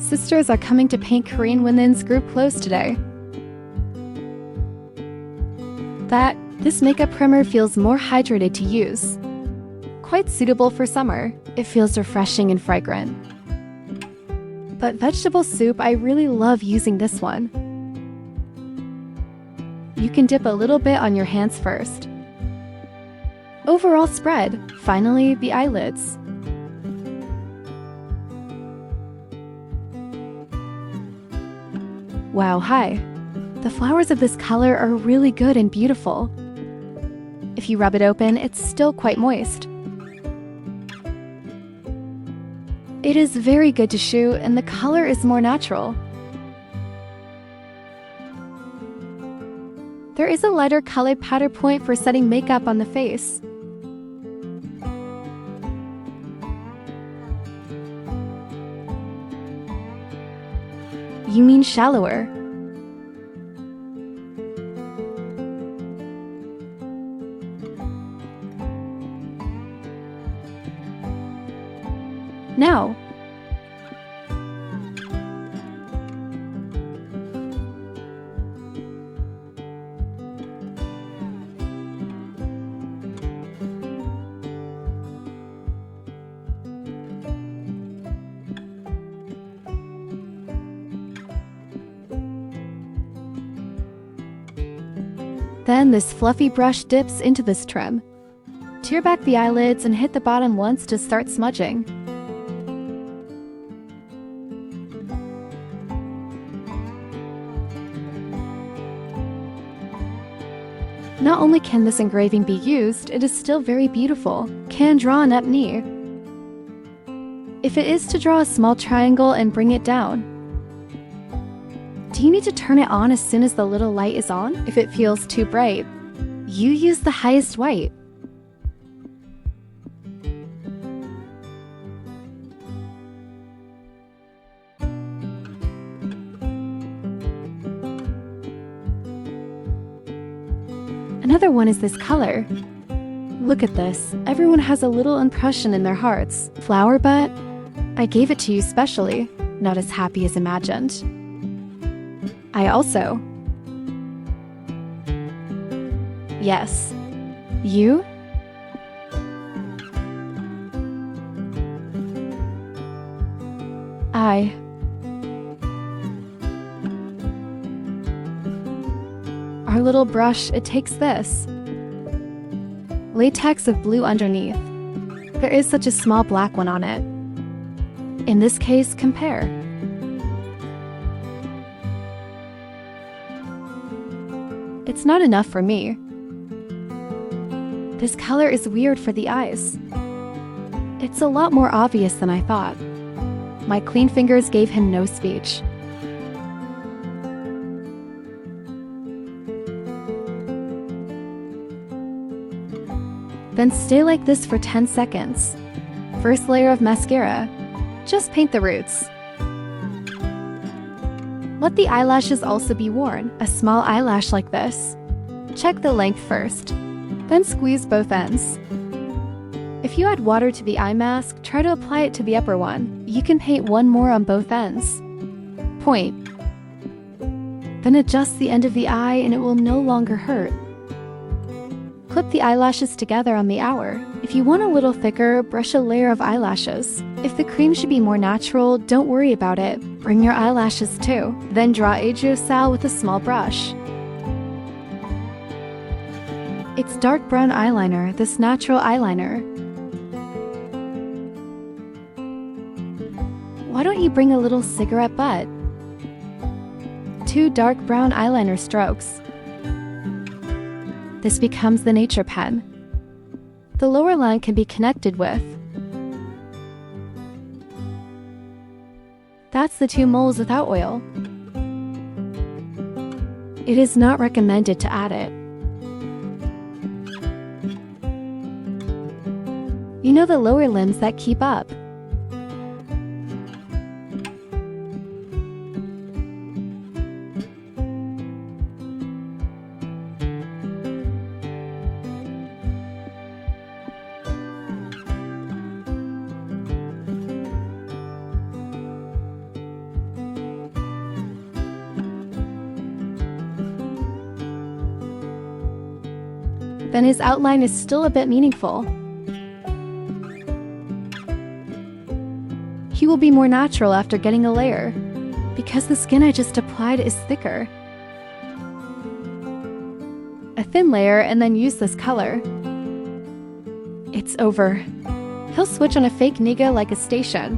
sisters are coming to paint Korean women's group clothes today. This makeup primer feels more hydrated to use. Quite suitable for summer. It feels refreshing and fragrant. But vegetable soup, I really love using this one. You can dip a little bit on your hands first. Overall spread. Finally, the eyelids. Wow, hi. The flowers of this color are really good and beautiful. If you rub it open, it's still quite moist. It is very good to shoot, and the color is more natural. There is a lighter colored powder point for setting makeup on the face. You mean shallower. Now, then this fluffy brush dips into this trim. Tear back the eyelids and hit the bottom once to start smudging. Not only can this engraving be used, it is still very beautiful. Can draw an up knee. If it is to draw a small triangle and bring it down. Do you need to turn it on as soon as the little light is on? If it feels too bright, you use the highest white. Another one is this color. Look at this. Everyone has a little impression in their hearts. Flower butt? I gave it to you specially. Not as happy as imagined. I also. Yes. You? I. Our little brush, it takes this. Latex of blue underneath. There is such a small black one on it. In this case, compare. It's not enough for me. This color is weird for the eyes. It's a lot more obvious than I thought. My clean fingers gave him no speech. Then stay like this for 10 seconds. First layer of mascara. Just paint the roots. Let the eyelashes also be worn, a small eyelash like this. Check the length first, then squeeze both ends. If you add water to the eye mask, try to apply it to the upper one. You can paint one more on both ends. Point. Then adjust the end of the eye and it will no longer hurt. Clip the eyelashes together on the hour. If you want a little thicker, brush a layer of eyelashes. If the cream should be more natural, don't worry about it. Bring your eyelashes too. Then draw Eyeshadow with a small brush. It's dark brown eyeliner, this natural eyeliner. Why don't you bring a little cigarette butt? 2 dark brown eyeliner strokes. This becomes the nature pen. The lower line can be connected with. That's the 2 moles without oil. It is not recommended to add it. You know the lower limbs that keep up. then his outline is still a bit meaningful. He will be more natural after getting a layer, because the skin I just applied is thicker. A thin layer and then use this color. It's over. He'll switch on a fake Niga like a station.